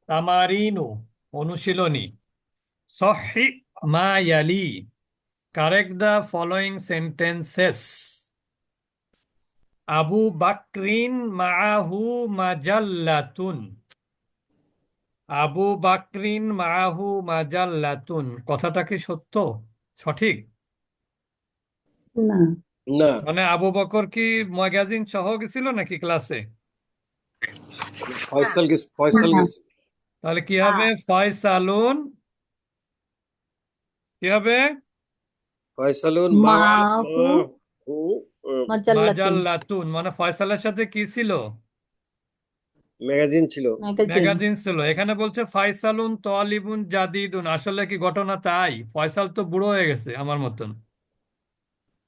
তামারিনু অনুশীলনী। সহি মা ইয়ালি, কারেক্ট দ্য ফলোয়িং সেন্টেন্সেস। আবু বাকরিন মাআহু মাজাল্লাতুন। আবু বাকরিন মাআহু মাজাল্লাতুন, কথাটা কি সত্য, সঠিক? না। না, মানে আবু বকর কি ম্যাগাজিন সহ গেছিল নাকি ক্লাসে? ফয়সাল না। গেছে। তাহলে কি হবে? ফয়সালুন কি হবে? ফয়সালুন মা মাহু হু মাজাল্লাতুন। মাজাল্লাতুন, মানে ফয়সালের সাথে কি ছিল? ম্যাগাজিন ছিল। ম্যাগাজিন। ম্যাগাজিন ছিল। এখানে বলছে ফাইসালুন তালিবুন জাদিদুন, আসলে কি ঘটনা তাই? ফয়সাল তো বুড়ো হয়ে গেছে আমার মতন।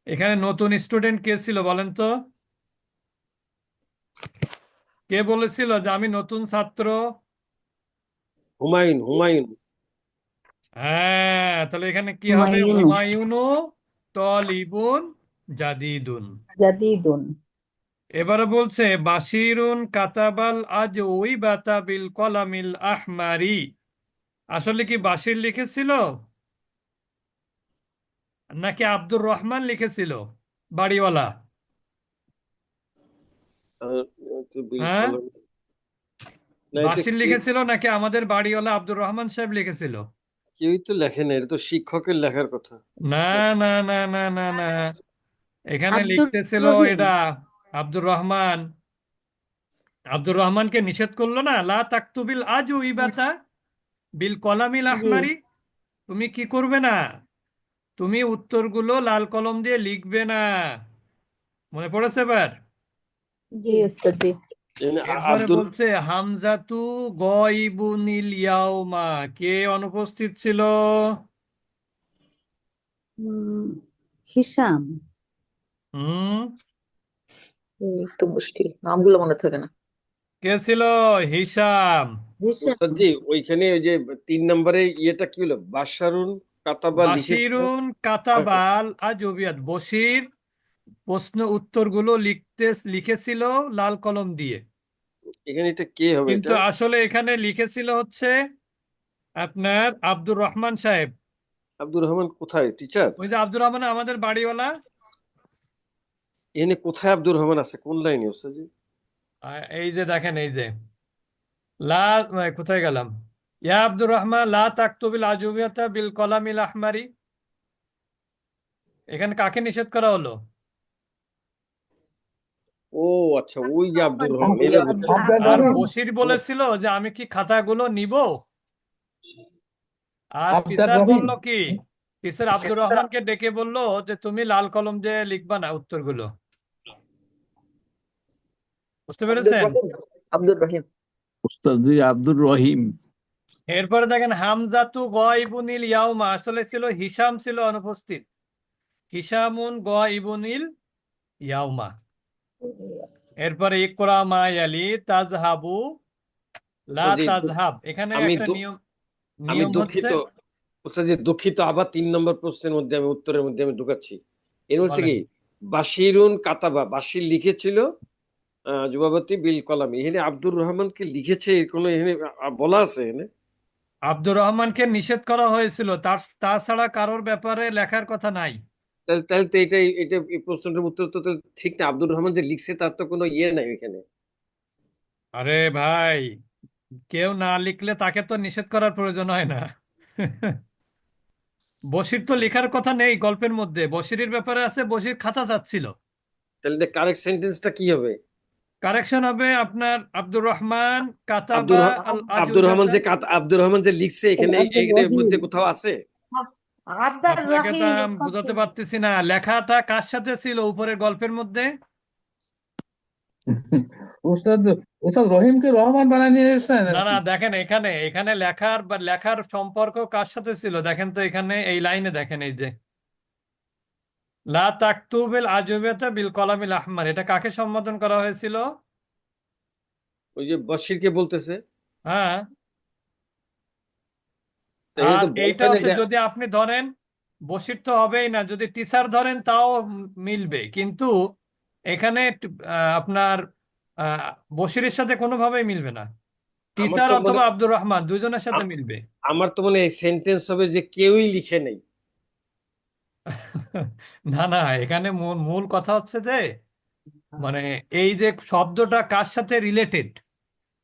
এখানে নতুন স্টুডেন্ট কে ছিল বলেন তো? কে বলেছিল যে আমি নতুন ছাত্র? হুমায়ুন। হ্যাঁ, তাহলে এখানে কি হবে? হুমায়ুন হুমায়ুনু তালিবুন জাদিদুন। জাদিদুন। এবারে বলছে বাশিরুন কাতাবাল আজ ওই বাতা বিল কলামিল আহমারি, আসলে কি বাশির লিখেছিল নাকি আব্দুর রহমান লিখেছিল বাড়িওয়ালা? আহ, বিল হ্যাঁ, কলম। না, এটা বাশির লিখেছিল নাকি আমাদের বাড়িওয়ালা আব্দুর রহমান সাহেব লিখেছিল? কেউই তো লেখে না, এটা তো শিক্ষকের লেখার কথা। না, না, না, না, না, না, এখানে আব্দুর লিখতেছিল রহিম। এটা আব্দুর রহমান। আব্দুর রহমানকে নিষেধ করলো না, লা তাকতুবিল আজু ইবাতা বিল কলামিল জি। আহমারি। তুমি কি করবে না? তুমি উত্তরগুলো লাল কলম দিয়ে লিখবে না। মনে পড়েছে এবার? জি ওস্তাদ জি। এখানে এরপরে আব্দুর বলছে হামজাতু গয়বুনিল ইয়াউমা, কে অনুপস্থিত ছিল? উম, হিসাম। হুম, একটু মুশকিল, নামগুলো মনে থাকে না। কে ছিল? হিসাম। হিসাম। উস্তাদজি, ওইখানে ওই যে 3 নম্বরে ইয়েটা কি হলো? বাশারুন কাতাবা লিখেছিল। বাশিরুন কাতাবাল আজবিয়াত, বশির প্রশ্ন উত্তরগুলো লিখেছিল লাল কলম দিয়ে। এখানে এটা কে হবে কিন্তু এটা? আসলে এখানে লিখেছিল হচ্ছে আপনার আব্দুর রহমান সাহেব। আব্দুর রহমান কোথায় টিচার? ওই যে আব্দুর রহমান আমাদের বাড়িওয়ালা। এখানে কোথায় আব্দুর রহমান আছে, কোন লাইনে উস্তাদজি? এই যে দেখেন, এই যে লা, কোথায় গেলাম? ইয়া আব্দুর রহমান লা তাকতুবিল আজুবিয়াতা বিল কলামিল আহমারি, এখানে কাকে নিষেধ করা হলো? ও আচ্ছা, ওই যে আব্দুর রহমান, এবার বুঝছি। আর বশির বলেছিল যে আমি কি খাতাগুলো নিব? আর টিচার বলল কি? টিচার আব্দুর রহমানকে ডেকে বলল যে তুমি লাল কলম দিয়ে লিখবা না উত্তরগুলো। বুঝতে আব্দুর পেরেছেন? রহিম। আব্দুর রহিম। উস্তাদ জি আব্দুর রহিম। এরপরে দেখেন হামজাতু গয়বুনিল ইয়াউমা, আসলে ছিল হিসাম ছিল অনুপস্থিত। হিসামুন গয়বুনিল ইয়াউমা। এরপরে ইকরা মা ইয়ালি তাজহাবু লা উস্তাদজি, তাজহাব, এখানে আমি একটা দু- নিয়ম আমি নিয়ম হচ্ছে। দুঃখিত। উস্তাদজি দুঃখিত, আবার 3 নম্বর প্রশ্নের মধ্যে আমি উত্তরের মধ্যে আমি ঢুকাচ্ছি। এর হচ্ছে বলেন। কি, বাশিরুন কাতাবা, বাশির লিখেছিল যুবাবতী বিল কলাম, এখানে আব্দুর রহমানকে লিখেছে এর কোনো এখানে বলা আছে এখানে? আব্দুর রহমানকে নিষেধ করা হয়েছিল, তাছাড়া কারোর ব্যাপারে লেখার কথা নাই। তাহলে তাহলে তো এটা এই প্রশ্নটার উত্তর তো তাহলে ঠিক না, আব্দুর রহমান যে লিখছে তার তো কোনো ইয়ে নাই এখানে। আরে ভাই, কেউ না লিখলে তাকে তো নিষেধ করার প্রয়োজন হয় না। বশির তো লেখার কথা নেই গল্পের মধ্যে, বশিরের ব্যাপারে আছে, বশির খাতা চাচ্ছিল। তাহলে কারেক্ট সেন্টেন্সটা কি হবে? কারেকশন হবে আপনার আব্দুর রহমান আব্দুর কাতাবা রহ- আল আব্দুর রহমান আজুবাতা। যে আব্দুর রহমান যে লিখছে এখানে আব্দুর এর রহিম। মধ্যে কোথাও আছে? আব্দুর আপনাকে তো রহিম আমি উস্তাদ বুঝাতে জি। পারতেছি না, লেখাটা কার সাথে ছিল উপরের গল্পের মধ্যে? উস্তাদ উস্তাদ রহিমকে রহমান বানায় নিয়ে এসেছেন না, না, নাকি? দেখেন এখানে এখানে লেখার বা লেখার সম্পর্ক কার সাথে ছিল দেখেন তো, এখানে এই লাইনে দেখেন, এই যে লা তাকতুবিল আজুবাতা বিল কলামিল আহমার, এটা কাকে সম্বোধন করা হয়েছিল? ওই যে বশিরকে বলতেছে। হ্যাঁ, তো এখানে আর তো বলা এইটা হয় না হচ্ছে যে যদি আপনি ধরেন বশির তো হবেই না, যদি টিচার ধরেন তাও মিলবে, কিন্তু এখানে আপনার আহ, বশিরের সাথে কোনোভাবেই মিলবে না। আমার টিচার তো মনে অথবা আব্দুর রহমান দুজনের সাথে আম- মিলবে। আমার তো মনে হয় সেন্টেন্স হবে যে কেউই লিখে নেই। না না, এখানে মূল মূল কথা হচ্ছে যে মানে এই যে শব্দটা কার সাথে রিলেটেড,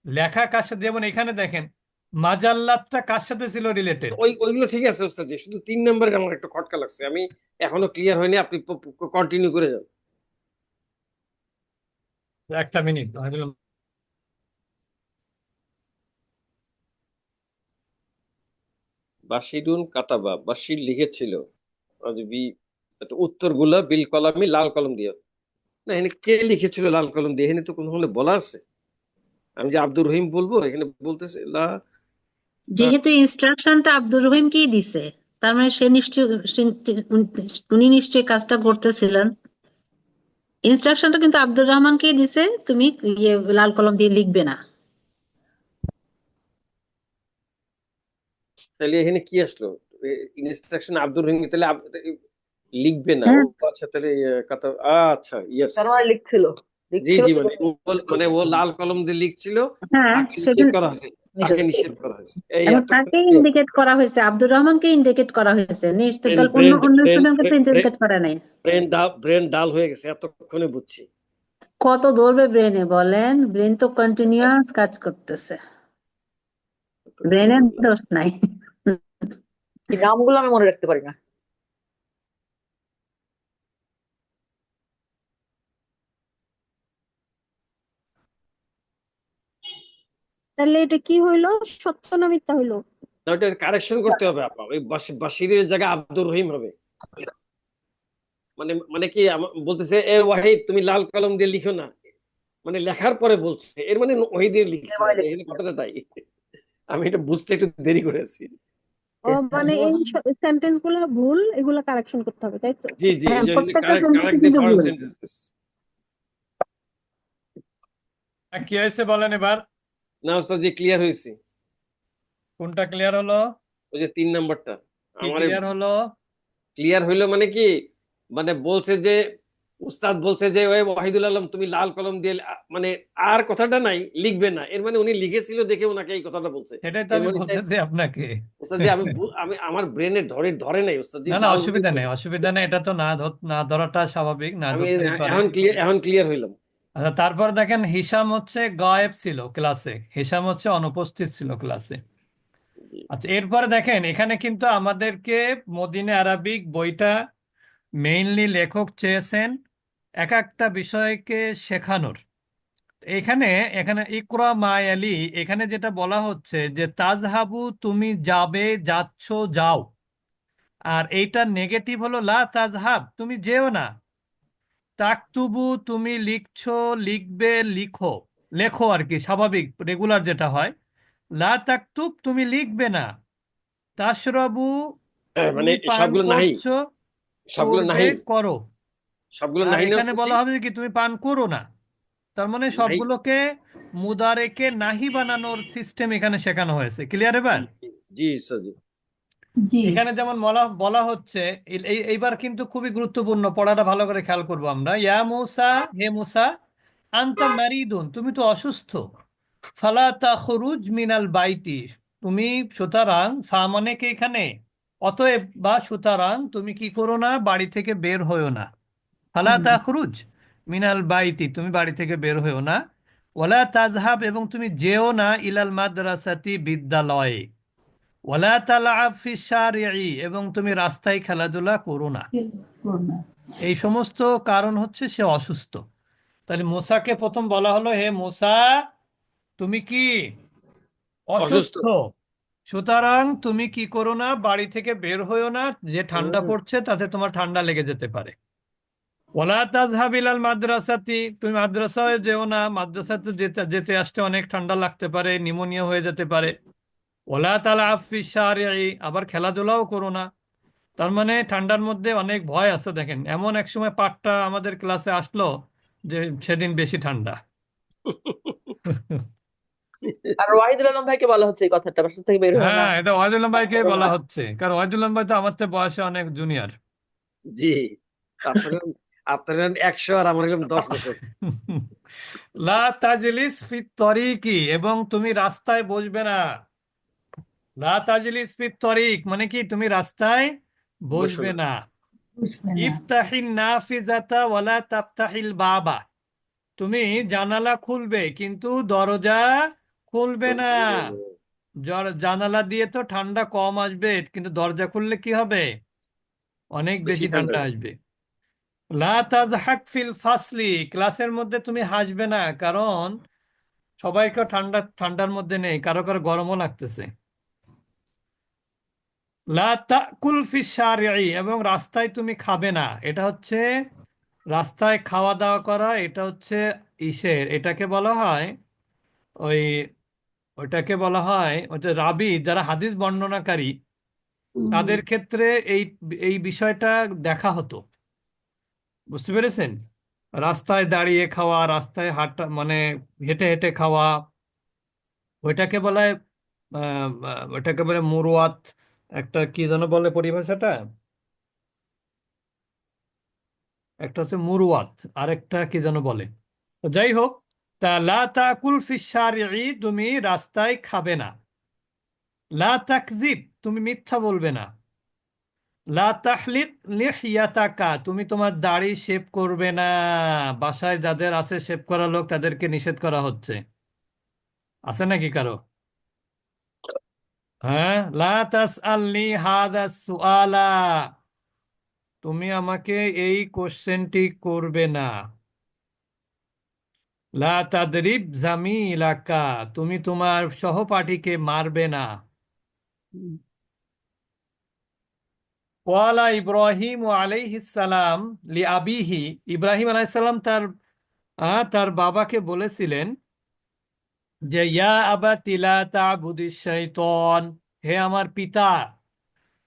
লেখা কার সাথে, যেমন এখানে দেখেন মাজাল্লাতটা কার সাথে ছিল রিলেটেড। ওইগুলো ঠিক আছে ওস্তাদ জি, শুধু 3 নম্বরে আমার একটা খটকা লাগছে, আমি এখনো ক্লিয়ার হয়নি, আপনি কন্টিনিউ করে যান। একটা মিনিট। বাশিরুন কাতাবা, বাশির লিখেছিল, আজ বি একটা উত্তরগুলা বিল কলামি, লাল কলম দিয়ে। না, এখানে কে লিখেছিল লাল কলম দিয়ে? এখানে তো কোনো হলে বলা আছে? আমি যে আব্দুর রহিম বলবো, এখানে বলতেছে যেহেতু ইনস্ট্রাকশনটা আব্দুর রহিমকেই দিছে, তার মানে সে নিশ্চয় উনি নিশ্চয়ই কাজটা করতেছিলেন। ইনস্ট্রাকশনটা কিন্তু আব্দুর রহমানকেই দিছে, তুমি লাল কলম দিয়ে লিখবে না। তাহলে এখানে কি আসলো? ইনস্ট্রাকশন আব্দুর রহিম, তাহলে লিখবে না ও। হ্যাঁ, আচ্ছা, তাহলে কাতা, আচ্ছা, ইয়েস। তার মানে লিখছিল জি লিখছিল জি, তো মানে ও লাল কলম দিয়ে লিখছিল, হ্যাঁ তাকে নিষেধ সেদিন। করা হয়েছে, নিষেধ তাকে করেছে। নিষেধ করা হয়েছে, এই এবং এতক্ষণ তাকে ইন্ডিকেট করা হয়েছে, আব্দুর রহমানকে ইন্ডিকেট করা হয়েছে, নিশ্চয় ব্রেন তাহলে অন্য ব্রেন অন্য ব্রেন স্টুডেন্টকে তো ইন্ডিকেট করে নাই। ব্রেন ডাল হয়ে গেছে, এতক্ষণে বুঝছি। কত ধরবে ব্রেনে বলেন? ব্রেন তো কন্টিনিউয়াস কাজ করতেছে, এতক্ষণে ব্রেনের বুঝলাম। দোষ নাই। এই নামগুলো আমি মনে রাখতে পারি না। তাহলে এটা কি হইলো, সত্য না মিথ্যা হইলো? না, ওটা কারেকশন করতে হবে আপা, ওই বাশিরের জায়গায় আব্দুর রহিম হবে। মানে মানে কি বলতেছে, এ ওয়াহিদ তুমি লাল কলম দিয়ে লিখো না, মানে লেখার পরে বলছে, এর মানে ওয়াহিদের লিখছে, এবারে এই লিখছিল। কথাটা তাই। আমি এটা বুঝতে একটু দেরি করেছি। ও মানে এই সেন্টেন্স গুলা ভুল, এগুলা কারেকশন করতে হবে, তাই তো? জি জি, হ্যাঁ, এই জন্য প্রত্যেকটা কারেক্ট সেন্টেন্সে কারেক্ট দি কিন্তু ফরেন ভুল। সেন্টেন্সেস। কি হয়েছে বলেন এবার? না ওস্তাদ জি, ক্লিয়ার হয়েছে। কোনটা ক্লিয়ার হলো? ওই যে 3 নম্বরটা কি আমার ক্লিয়ার হলো? ক্লিয়ার হইলো, মানে কি, মানে বলছে যে উস্তাদ বলছে যে ওই ওয়াহিদুল আলম তুমি লাল কলম দিয়ে মানে আর কথাটা নাই, লিখবে না, এর মানে উনি লিখেছিল দেখে ওনাকে এই কথাটা বলছে। সেটাই তো এর আমি মানে বলতেছি আপনাকে। উস্তাদ জি, আমি আমার ব্রেনে ধরে নাই উস্তাদ জি, না না, ডাল হতে অসুবিধা নেই, থাকে। অসুবিধা নেই, এটা তো না ধরাটা স্বাভাবিক, না আমি ধরতেই পারে। এখন ক্লিয়ার হইলাম। আচ্ছা, তারপর দেখেন হিসাম হচ্ছে গায়েব ছিল ক্লাসে, হিসাম হচ্ছে অনুপস্থিত ছিল ক্লাসে। আচ্ছা, এরপরে দেখেন এখানে কিন্তু আমাদেরকে মদিনে আরাবিক বইটা মেইনলি লেখক চেয়েছেন এক একটা বিষয়কে শেখানোর। এখানে এখানে ইকরা মায়ালি, এখানে যেটা বলা হচ্ছে যে তাজহাবু তুমি যাবে, যাচ্ছ, যাও। আর এইটা নেগেটিভ হলো লা তাজহাব তুমি যেও না। তাকতুবু তুমি লিখছো, লিখবে, লিখো, লেখো আর কি, স্বাভাবিক রেগুলার যেটা হয়। লা তাকতুব তুমি লিখবে না। তাশরাবু মানে তুমি পান সবগুলো নাহি, করছো, সবগুলো করবে, নাহি, করো। সবগুলো আর নাহি না এখানে উস্তাদ জি? বলা হবে যে কি তুমি পান করো না। তার মানে নাহি। সবগুলোকে মুদারেকে নাহি বানানোর সিস্টেম এখানে শেখানো হয়েছে। ক্লিয়ার এবার? জি উস্তাদ জি। জি। এখানে যেমন বলা বলা হচ্ছে, এইবার কিন্তু খুবই গুরুত্বপূর্ণ, পড়াটা ভালো করে খেয়াল করবো আমরা। ইয়া মুসা, হে মুসা, আনতা মারিদুন তুমি তো অসুস্থ। ফালা তাখরুজ মিনাল বাইতি তুমি, সুতরাং ফা মানে কি এখানে অতএব বা সুতরাং তুমি কি করো না, বাড়ি থেকে বের হয়েও না। ফালা তাখরুজ মিনাল বাইতি তুমি বাড়ি থেকে বের হয়েও না। ওয়ালা তাজহাব এবং তুমি যেও না, ইলাল মাদ্রাসাতি বিদ্যালয়ে। ওয়ালা তালআব ফিশ শারিঈ এবং তুমি রাস্তায় খেলাধুলা করো না। এই সমস্ত কারণ হচ্ছে সে অসুস্থ। তাহলে মুসাকে প্রথম বলা হলো, হে মুসা তুমি কি অসুস্থ। অসুস্থ, সুতরাং তুমি কি করো না, বাড়ি থেকে বের হইও না, যে ঠান্ডা পড়ছে তাতে তোমার ঠান্ডা লেগে যেতে পারে। ওয়ালা তাযহাব ইলাল মাদ্রাসাতি তুমি মাদ্রাসায় যেও না, মাদ্রাসাতে যেতে যেতে আসতে অনেক ঠান্ডা লাগতে পারে, নিউমোনিয়া হয়ে যেতে পারে। ওয়ালা তালআব ফিশ শারিঈ আবার খেলাধুলাও করো না। তার মানে ঠান্ডার মধ্যে অনেক ভয় আছে। দেখেন এমন এক সময় পাঠটা আমাদের ক্লাসে আসলো যে সেদিন বেশি ঠান্ডা। আর ওয়াহিদুল আলম ভাইকে বলা হচ্ছে এই কথাটা, বাসা থেকে বের হয় না, হ্যাঁ, এটা ওয়াহিদুল্লাহ কাজ ভাইকে করো না। বলা হচ্ছে, কারণ ওয়াহিদুল্লাহ ভাই তো আমার চেয়ে বয়সে অনেক জুনিয়র। জি, আপনারা আপনার হলেন 100 আর আমার হলাম 10 বছর। লা তাজলিস ফি তরিকি, এবং তুমি রাস্তায় বসবে না। লা তাজলিস ফি তরিক মানে কি, তুমি রাস্তায় বসো বসবে না। না। বুঝবে না। ইফতাহিন নাফিজাতা ওয়ালা তাফতাহিল বাবা, তুমি জানালা খুলবে কিন্তু দরজা খুলবে না। জানালা দিয়ে তো ঠান্ডা কম আসবে, কিন্তু দরজা খুললে কি হবে, অনেক বেশি বেশি ঠান্ডা ঠান্ডা হবে। আসবে। লা তাজহাক ফিল ফাসলি, ক্লাসের মধ্যে তুমি হাসবে না, কারণ সবাইকে ঠান্ডার মধ্যে নেই, কারো কারো গরমও লাগতেছে। লা তাকুল ফিস শারিঈ, এবং রাস্তায় তুমি খাবে না। এটা হচ্ছে রাস্তায় খাওয়া দাওয়া করা, এটা হচ্ছে এটাকে বলা হয় ওই ওটাকে বলা হয় ওটা রাবি, যারা হাদিস বর্ণনাকারী তাদের ক্ষেত্রে এই এই বিষয়টা দেখা হতো। বুঝতে পেরেছেন? রাস্তায় দাঁড়িয়ে খাওয়া, রাস্তায় হাঁটা মানে হেঁটে হেঁটে খাওয়া, ওইটাকে বলা হয় ওটাকে বলে মুরওয়াত। একটা কি যেন বলে পরিভাষাটা, একটা হচ্ছে মুরওয়াত, আরেকটা কি যেন বলে। তো যাই হোক, তা লা তাকুল ফিস শারিঈ, তুমি রাস্তায় খাবে না। লা তাকজিব, তুমি মিথ্যা বলবে না। লা তাহলিক লিহইয়াতাকা, তুমি তোমার দাড়ি শেভ করবে না। বাসায় যাদের আছে শেভ করা লোক, তাদেরকে নিষেধ করা হচ্ছে। আছে নাকি কারো? হ্যাঁ, লা তাসআলনি হাদা সুআলা, তুমি আমাকে এই কোশ্চেনটি করবে না। লা তাদরিব জামিলাকা, তুমি তোমার সহপাঠীকে মারবে না। ওয়ালা ইব্রাহিম আলাইহিস সালাম লি আবিহি, ইব্রাহিম আলাইহিস সালাম তার বাবাকে বলেছিলেন যে ইয়া আবাতি লা তা'বুদিশ শাইতান, হে আমার পিতা,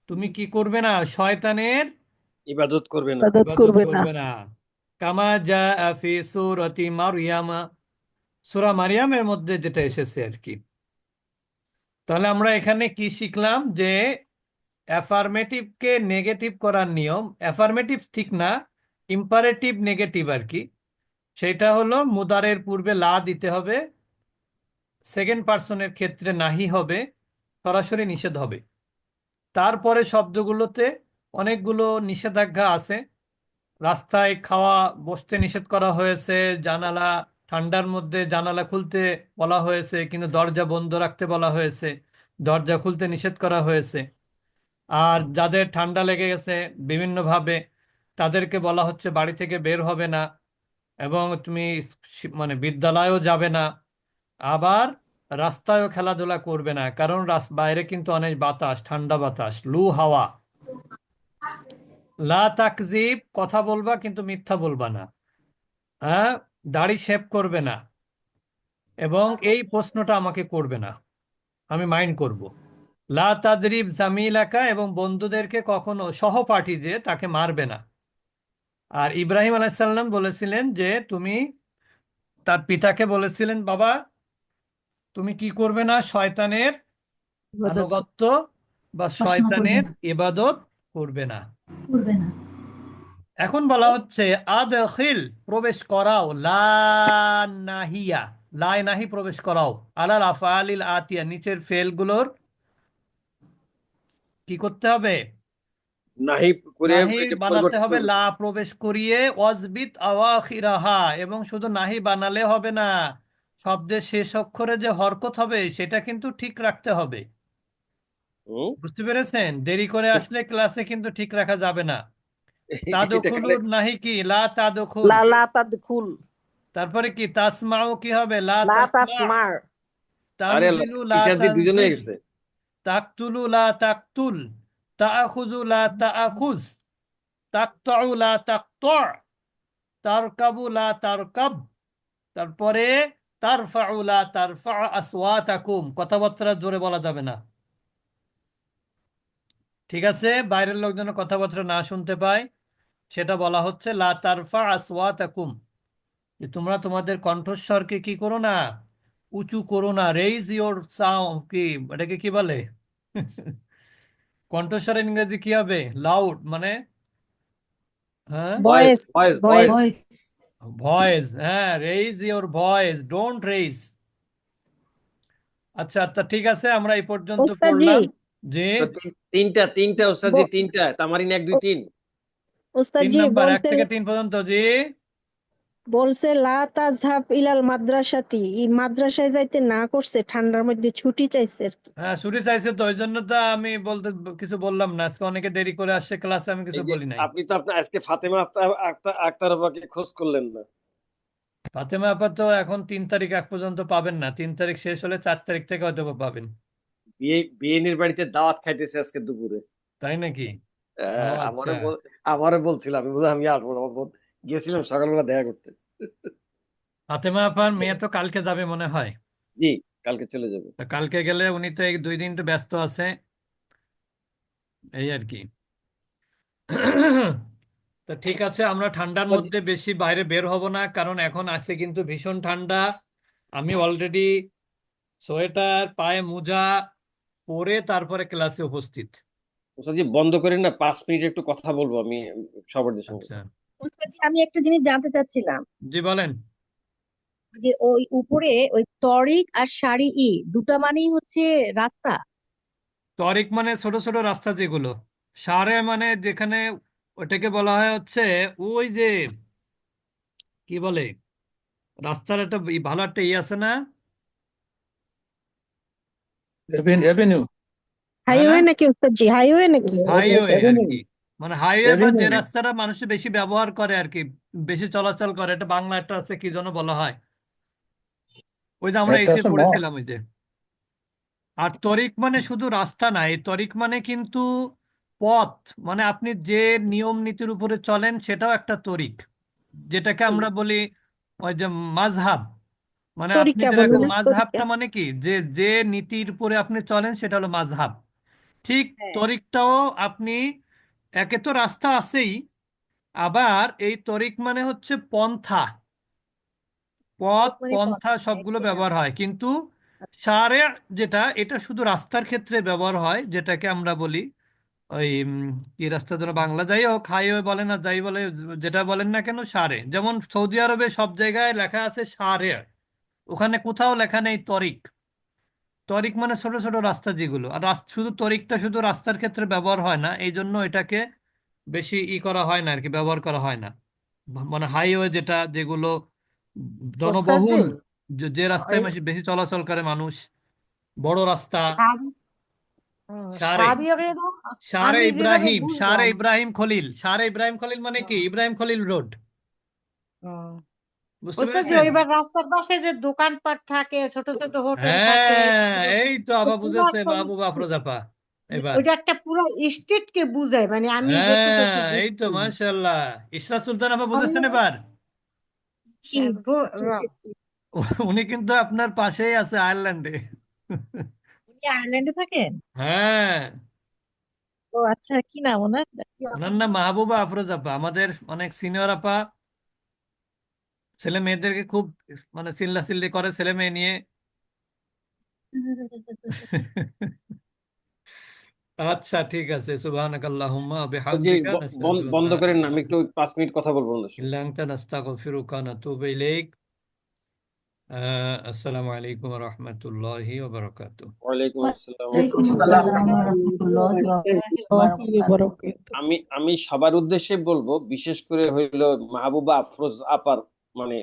তুমি কি করবে না, শয়তানের ইবাদত করবে না। ইবাদত ইবাদত করবে না। করবে না। কামা জাআ ফি সূরাতি মারইয়াম, সূরা মারিয়ামের মধ্যে যেটা এসেছে আর কি। তাহলে আমরা এখানে কি শিখলাম, যে অ্যাফার্মেটিভকে নেগেটিভ করার নিয়ম, অ্যাফার্মেটিভ ঠিক না, ইম্পারেটিভ নেগেটিভ আর কি। সেটা হলো মুদারের পূর্বে লা দিতে হবে, সেকেন্ড পার্সনের ক্ষেত্রে নাহি হবে, সরাসরি নিষেধ হবে। তারপরে শব্দগুলোতে অনেকগুলো নিষেধাজ্ঞা আছে। রাস্তায় খাওয়া বসতে নিষেধ করা হয়েছে, জানালা ঠান্ডার মধ্যে জানালা খুলতে বলা হয়েছে, কিন্তু দরজা বন্ধ রাখতে বলা হয়েছে, দরজা খুলতে নিষেধ করা হয়েছে। আর যাদের ঠান্ডা লেগে গেছে বিভিন্নভাবে, তাদেরকে বলা হচ্ছে বাড়ি থেকে বের হবে না, এবং তুমি মানে বিদ্যালয়েও যাবে না, আবার রাস্তায়ও খেলাধুলা করবে না, কারণ বাইরে কিন্তু অনেক বাতাস, ঠান্ডা বাতাস, লু হাওয়া। লা তাকজিব, কথা বলবা কিন্তু মিথ্যা বলবা না। হ্যাঁ, দাড়ি শেভ করবে না, এবং এই প্রশ্নটা আমাকে করবে না, আমি মাইন্ড করব। লা তাদরিব জামিলাকা, এবং বন্ধুদেরকে কখনো, সহপাঠী যে, তাকে মারবে না। আর ইব্রাহিম আলাইসাল্লাম বলেছিলেন যে তুমি, তার পিতাকে বলেছিলেন, বাবা তুমি কি করবে না, শয়তানের ইবাদত আনুগত্য বা উপাসনা করবে শয়তানের না। ইবাদত করবে না। করবে না। এখন বলা হচ্ছে আদখিল, প্রবেশ করাও, লা নাহিয়া, লা নাহি প্রবেশ করাও, আলাল আফআলিল আতিয়া, নিচের ফেলগুলোর কি করতে হবে, নাহি করে নাহি এটা বানাতে পরিবর্তন হবে, করবে। লা প্রবেশ করিয়ে, ওয়াজবিত আওয়াখিরাহা, এবং শুধু নাহি বানালে হবে না, শব্দের শেষ অক্ষরে যে হরকত হবে সেটা কিন্তু ঠিক রাখতে হবে। হুম। বুঝতে পেরেছেন? দেরি করে আসলে ক্লাসে কিন্তু ঠিক রাখা যাবে না। এটা খালি তাদখুলুর নাহি কি, লা তাদখুল। লা লা তাদখুল, তারপরে কি, তাসমাউ কি হবে, লা লা তাসমা। তাসমার। আরে তানজিলু লা টিচার দিয়ে দুজনে তানজিল। গেছে। তাকতুলু লা তাকতুল। তাআখুযু লা তাআখুজ। তাকতাউ লা তাকতা'। তারকাবু লা তারকাব। তারপরে তারফাউ লা তারফা আসওয়াতাকুম, কথাবার্তা জোরে বলা যাবে না। ঠিক আছে? বাইরের লোক যেন কথাবার্তা না শুনতে পায়, সেটা বলা হচ্ছে লা তারফা আসওয়াতাকুম, যে তোমরা তোমাদের কণ্ঠস্বরকে কি করো না, উঁচু করো না, রেইজ ইওর সাউন্ড, কি এটাকে কি বলে? কণ্ঠস্বরের ইংরেজি কি হবে? লাউড, মানে হ্যাঁ voice voice voice voice voice voice, হ্যাঁ, raise your voice, don't raise. আচ্ছা আচ্ছা, ঠিক আছে, আমরা এই পর্যন্ত ওস্তাদ জি পড়লাম। যে তিনটা তিনটা ওস্তাদজি, ব- তিনটা তামারিন 1 2 ও- 3। ওস্তাদ 3 জি নাম্বার, 1 বলছে থেকে 3 পর্যন্ত। জি, বলছে লা তাযহাব ইলাল মাদ্রাসাতি, এই মাদ্রাসায় যাইতে না করছে, ঠান্ডার মধ্যে ছুটি চাইছে আর কি। হ্যাঁ, ছুটি চাইছে তো, ওই জন্য তো আমি বলতে কিছু বললাম না। আজকে অনেকে দেরি করে আসছে ক্লাসে, আমি কিছু এই যে বলি নাই। আপনি তো আপনার আজকে ফাতেমা আক্তার আপাকে খোঁজ করলেন না। ফাতেমা আপা তো এখন 3 তারিখ এক পর্যন্ত পাবেন না, 3 তারিখ শেষ হলে 4 তারিখ থেকে হয়তো বা পাবেন। বিয়েনির বাড়িতে দাওয়াত খাইতেছে আজকে দুপুরে। তাই নাকি? ও আচ্ছা। আমারও বলছিল, আমি বললাম আমি আসবো না, গেছিলাম সকালবেলা দেখা করতে। ফাতেমা আপার মেয়ে তো কালকে যাবে মনে হয়। জি, কালকে চলে যাবে। তা কালকে গেলে উনি তো এই 2 দিন তো ব্যস্ত আছে, এই আর কি। তো ঠিক আছে, আমরা ঠান্ডার ওস্তাদজি, মধ্যে বেশি বাইরে বের হব না, কারণ এখন আছে কিন্তু ভীষণ ঠান্ডা। আমি অলরেডি সোয়েটার, পায়ে মোজা পরে তারপরে ক্লাসে উপস্থিত। ওস্তাদজি বন্ধ করেন না, 5 মিনিট একটু কথা বলবো আমি সবার সঙ্গে। আচ্ছা, ওস্তাদ জি, আমি একটা জিনিস জানতে চাচ্ছিলাম জি বলেন। যে ওই উপরে ওই তরিক আর সারি দুটা মানেই হচ্ছে রাস্তা। তরিক মানে ছোট ছোট রাস্তা যেগুলো, সারে মানে যেখানে, ওটাকে বলা হয় হচ্ছে ওই যে কি বলে, রাস্তার একটা ভালো একটা আছে না? এভিনিউ, হ্যাঁ, হাইওয়ে নাকি ওস্তাদ জি, হাইওয়ে নাকি? হাইওয়ে আর এভিনিউ, কি। মানে হাইওয়ে বা যে এভিনিউ। রাস্তাটা মানুষ বেশি ব্যবহার করে আর কি, বেশি চলাচল করে, এটা বাংলা একটা আছে, কি যেন বলা হয়, ওই যে আমরা একটা এসে আছে পড়েছিলাম ওই যে। আর তরিক মানে শুধু রাস্তা না, এই তরিক মানে কিন্তু পথ, মানে আপনি যে নিয়ম নীতির উপরে চলেন সেটাও একটা তরিক, যেটাকে আমরা বলি ওই যে মাযহাব। মানে আপনি তরিকা বলি যেরকম, না, তরিকা। মাযহাবটা মানে কি, যে যে নীতির উপরে আপনি চলেন সেটা হলো মাযহাব। ঠিক হ্যাঁ, তরিকটাও আপনি, একে তো রাস্তা আছেই, আবার এই তরিক মানে হচ্ছে পন্থা, পথ তরিক মানে পথ, পন্থা হ্যাঁ, সবগুলো এটা ব্যবহার হয়। কিন্তু আচ্ছা। শারে যেটা, এটা শুধু রাস্তার ক্ষেত্রে ব্যবহার হয়, যেটাকে আমরা বলি ওই কি রাস্তা যেন, বাংলা যাই হোক, হাইওয়ে বলে না যাই বলে, যেটা বলেন না কেন, সারে। যেমন সৌদি আরবে সব জায়গায় লেখা আছে সারে, ওখানে কোথাও লেখা নেই তরিক। তরিক মানে ছোট ছোট রাস্তা যেগুলো, আর শুধু তরিকটা শুধু রাস্তার ক্ষেত্রে ব্যবহার হয় না, এই জন্য এটাকে বেশি করা হয় না আর কি, ব্যবহার করা হয় না। মানে হাইওয়ে যেটা, যেগুলো ওস্তাদ জি, জনবহুল, যে রাস্তায় ওই বেশি বেশি চলাচল করে মানুষ, বড় রাস্তা, সারি সারে। সারিয়ারে না, আমি যেভাবে সারে বুঝলাম। ইব্রাহিম খলিল, সারে ইব্রাহিম খলিল মানে কি, হুম, ইব্রাহিম খলিল রোড। হুম। বুঝতে ওস্তাদ জি, পেরেছেন? ওইবার রাস্তার পাশে যে দোকানপাট থাকে, ছোট ছোট হোটেল থাকে, হ্যাঁ, এই তো ওই আবার পুরো বুঝেছে একটা মাহবুবা স্ট্রিট, আফরোজাপা এবার। ওইটা একটা পুরো স্ট্রিট কে বুঝায়, মানে আমি হ্যাঁ, যতটুকু এই তো বুঝছি। মাশাআল্লাহ, ইশরাত সুলতান আবার আমি বুঝেছেন এবার। কি উনি কিন্তু আপনার পাশেই আছে, আয়ারল্যান্ডে। উনি আয়ারল্যান্ডে থাকেন? হ্যাঁ, ও আচ্ছা, কি নাম ওনার? কি ওনার আপনার নাম নাম? মাহবুবা আফরোজাপা, আমাদের অনেক সিনিয়র আপা, ছেলে মেয়েদেরকে খুব মানে চিল্লাচিল্লি করে ছেলে মেয়ে নিয়ে। আচ্ছা ঠিক আছে, সুবহানাকাল্লাহুম্মা ওয়া যে বিহামদিকা, নাশহাদু আন বন্ধ লা করেন না, আমি ইলাহা একটু 5 মিনিট কথা বলবো ওনার সঙ্গে। ইল্লা আনতা নাস্তাগফিরুকা ওয়া নাতুবু ইলাইক। আসসালামু আলাইকুম ওয়া রাহমাতুল্লাহি ওয়া বারাকাতুহু। ওয়ালাইকুম আসসালাম। ওয়ালাইকুম আসসালাম ওয়া রাহমাতুল্লাহি ওয়া বারাকাতুহু। আমি সবার উদ্দেশ্যে বলবো, বিশেষ করে হইলো মাহবুবা আফরোজ আপার মানে